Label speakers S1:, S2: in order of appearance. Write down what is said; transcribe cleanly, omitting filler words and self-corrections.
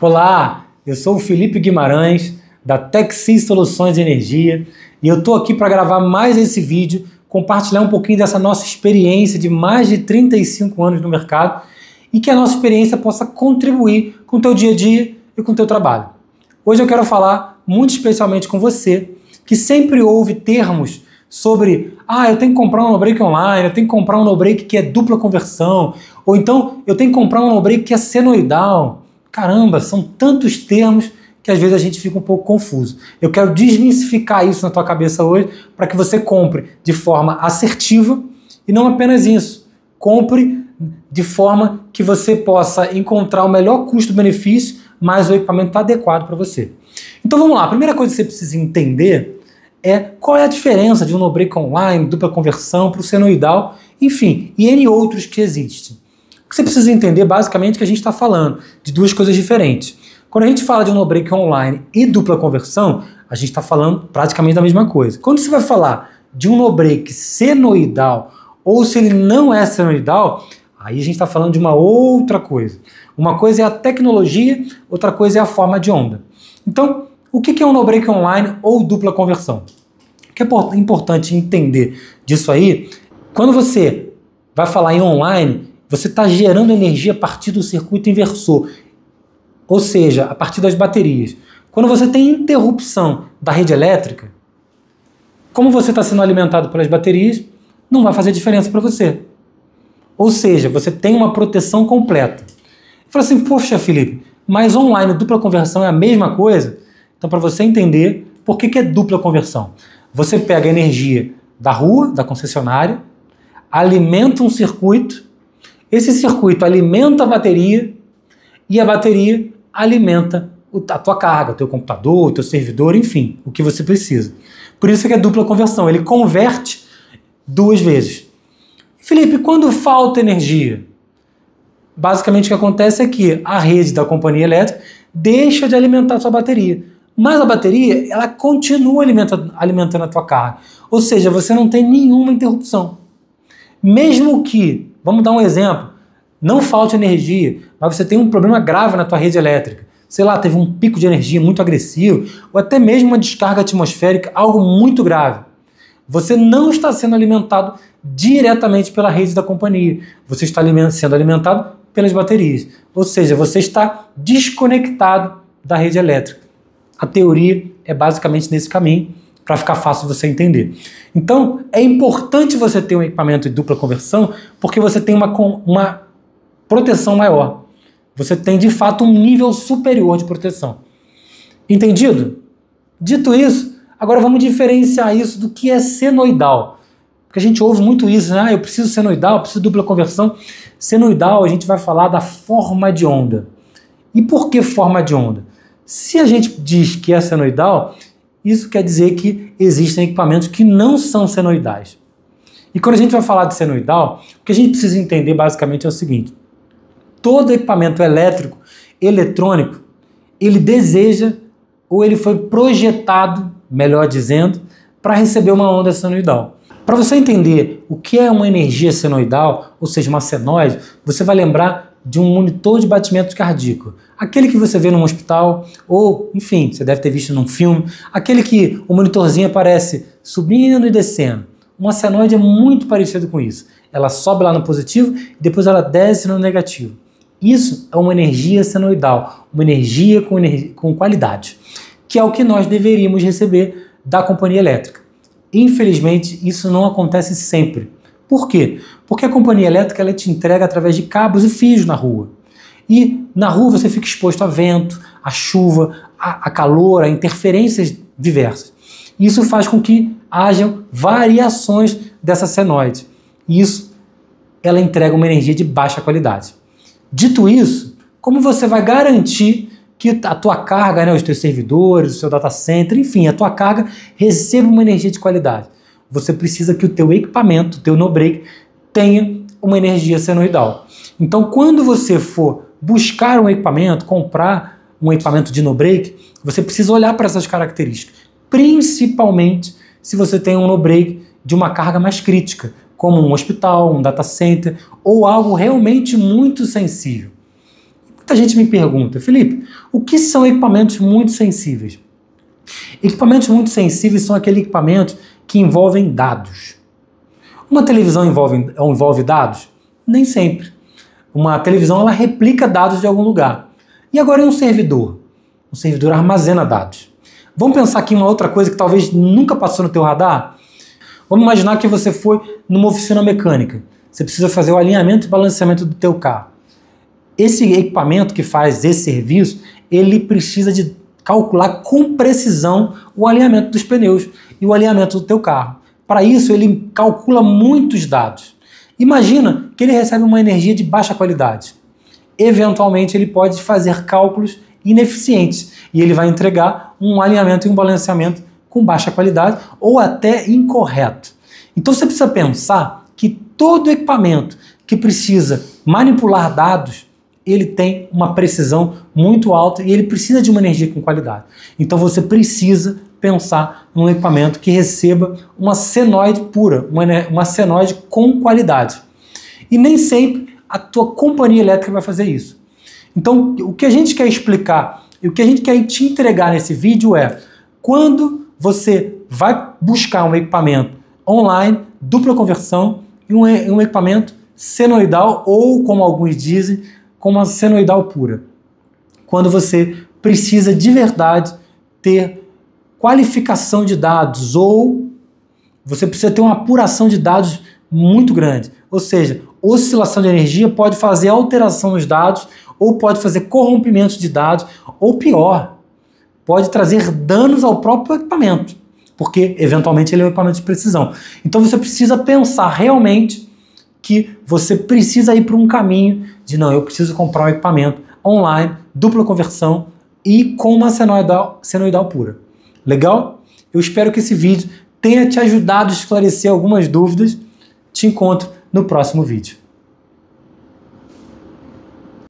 S1: Olá, eu sou o Felipe Guimarães, da Texi Soluções de Energia, e eu estou aqui para gravar mais esse vídeo, compartilhar um pouquinho dessa nossa experiência de mais de 35 anos no mercado e que a nossa experiência possa contribuir com o teu dia a dia e com o teu trabalho. Hoje eu quero falar muito especialmente com você, que sempre ouve termos sobre eu tenho que comprar um no-break online, eu tenho que comprar um no-break que é dupla conversão, ou então eu tenho que comprar um no-break que é senoidal. Caramba, são tantos termos que às vezes a gente fica um pouco confuso. Eu quero desmistificar isso na tua cabeça hoje para que você compre de forma assertiva e não apenas isso. Compre de forma que você possa encontrar o melhor custo-benefício, mas o equipamento está adequado para você. Então vamos lá, a primeira coisa que você precisa entender é qual é a diferença de um no-break online, dupla conversão para o senoidal, enfim, e N outros que existem. O que você precisa entender basicamente é que a gente está falando de duas coisas diferentes. Quando a gente fala de um no-break online e dupla conversão, a gente está falando praticamente da mesma coisa. Quando você vai falar de um no-break senoidal ou se ele não é senoidal, aí a gente está falando de uma outra coisa. Uma coisa é a tecnologia, outra coisa é a forma de onda. Então, o que é um no-break online ou dupla conversão? O que é importante entender disso aí, quando você vai falar em online, você está gerando energia a partir do circuito inversor, ou seja, a partir das baterias. Quando você tem interrupção da rede elétrica, como você está sendo alimentado pelas baterias, não vai fazer diferença para você. Ou seja, você tem uma proteção completa. Fala assim, poxa Felipe, mas online dupla conversão é a mesma coisa? Então, para você entender por que é dupla conversão, você pega a energia da rua, da concessionária, alimenta um circuito, esse circuito alimenta a bateria e a bateria alimenta a tua carga, o teu computador, o teu servidor, enfim, o que você precisa. Por isso que é dupla conversão, ele converte duas vezes. Felipe, quando falta energia? Basicamente o que acontece é que a rede da companhia elétrica deixa de alimentar a sua bateria, mas a bateria ela continua alimentando a tua carga, ou seja, você não tem nenhuma interrupção. Mesmo que, vamos dar um exemplo, não falte energia, mas você tem um problema grave na tua rede elétrica, sei lá, teve um pico de energia muito agressivo, ou até mesmo uma descarga atmosférica, algo muito grave. Você não está sendo alimentado diretamente pela rede da companhia, você está sendo alimentado pelas baterias, ou seja, você está desconectado da rede elétrica. A teoria é basicamente nesse caminho, para ficar fácil você entender. Então, é importante você ter um equipamento de dupla conversão, porque você tem uma proteção maior. Você tem, de fato, um nível superior de proteção. Entendido? Dito isso, agora vamos diferenciar isso do que é senoidal. Porque a gente ouve muito isso, né? Eu preciso senoidal, eu preciso dupla conversão. Senoidal, a gente vai falar da forma de onda. E por que forma de onda? Se a gente diz que é senoidal, isso quer dizer que existem equipamentos que não são senoidais. E quando a gente vai falar de senoidal, o que a gente precisa entender basicamente é o seguinte: todo equipamento elétrico, eletrônico, ele deseja ou ele foi projetado, melhor dizendo, para receber uma onda senoidal. Para você entender o que é uma energia senoidal, ou seja, uma senoide, você vai lembrar de um monitor de batimento cardíaco. Aquele que você vê num hospital, ou, enfim, você deve ter visto num filme, aquele que o monitorzinho aparece subindo e descendo. Uma senoide é muito parecido com isso. Ela sobe lá no positivo e depois ela desce no negativo. Isso é uma energia senoidal, uma energia com qualidade, que é o que nós deveríamos receber da companhia elétrica. Infelizmente, isso não acontece sempre. Por quê? Porque a companhia elétrica ela te entrega através de cabos e fios na rua. E na rua você fica exposto a vento, a chuva, a calor, a interferências diversas. Isso faz com que hajam variações dessa senoide. E isso, ela entrega uma energia de baixa qualidade. Dito isso, como você vai garantir que a tua carga, os teus servidores, o seu data center, enfim, a tua carga receba uma energia de qualidade? Você precisa que o teu equipamento, o teu no-break, tenha uma energia senoidal. Então, quando você for buscar um equipamento, comprar um equipamento de no-break, você precisa olhar para essas características, principalmente se você tem um no-break de uma carga mais crítica, como um hospital, um data center ou algo realmente muito sensível. Muita gente me pergunta, Felipe, o que são equipamentos muito sensíveis? Equipamentos muito sensíveis são aqueles equipamentos que envolvem dados. Uma televisão envolve dados? Nem sempre. Uma televisão ela replica dados de algum lugar. E agora é um servidor. Um servidor armazena dados. Vamos pensar aqui em uma outra coisa que talvez nunca passou no teu radar? Vamos imaginar que você foi numa oficina mecânica. Você precisa fazer o alinhamento e balanceamento do teu carro. Esse equipamento que faz esse serviço, ele precisa de calcular com precisão o alinhamento dos pneus e o alinhamento do teu carro. Para isso, ele calcula muitos dados. Imagina que ele recebe uma energia de baixa qualidade. Eventualmente, ele pode fazer cálculos ineficientes e ele vai entregar um alinhamento e um balanceamento com baixa qualidade ou até incorreto. Então, você precisa pensar que todo equipamento que precisa manipular dados, ele tem uma precisão muito alta e ele precisa de uma energia com qualidade. Então você precisa pensar num equipamento que receba uma senoide pura, uma senoide com qualidade. E nem sempre a tua companhia elétrica vai fazer isso. Então o que a gente quer explicar e o que a gente quer te entregar nesse vídeo é quando você vai buscar um equipamento online, dupla conversão e um equipamento senoidal ou, como alguns dizem, com uma senoidal pura. Quando você precisa de verdade ter qualificação de dados ou você precisa ter uma apuração de dados muito grande. Ou seja, oscilação de energia pode fazer alteração nos dados ou pode fazer corrompimento de dados ou pior, pode trazer danos ao próprio equipamento, porque eventualmente ele é um equipamento de precisão. Então você precisa pensar realmente que você precisa ir para um caminho de não, eu preciso comprar um equipamento online, dupla conversão e com uma senoidal pura. Legal? Eu espero que esse vídeo tenha te ajudado a esclarecer algumas dúvidas. Te encontro no próximo vídeo.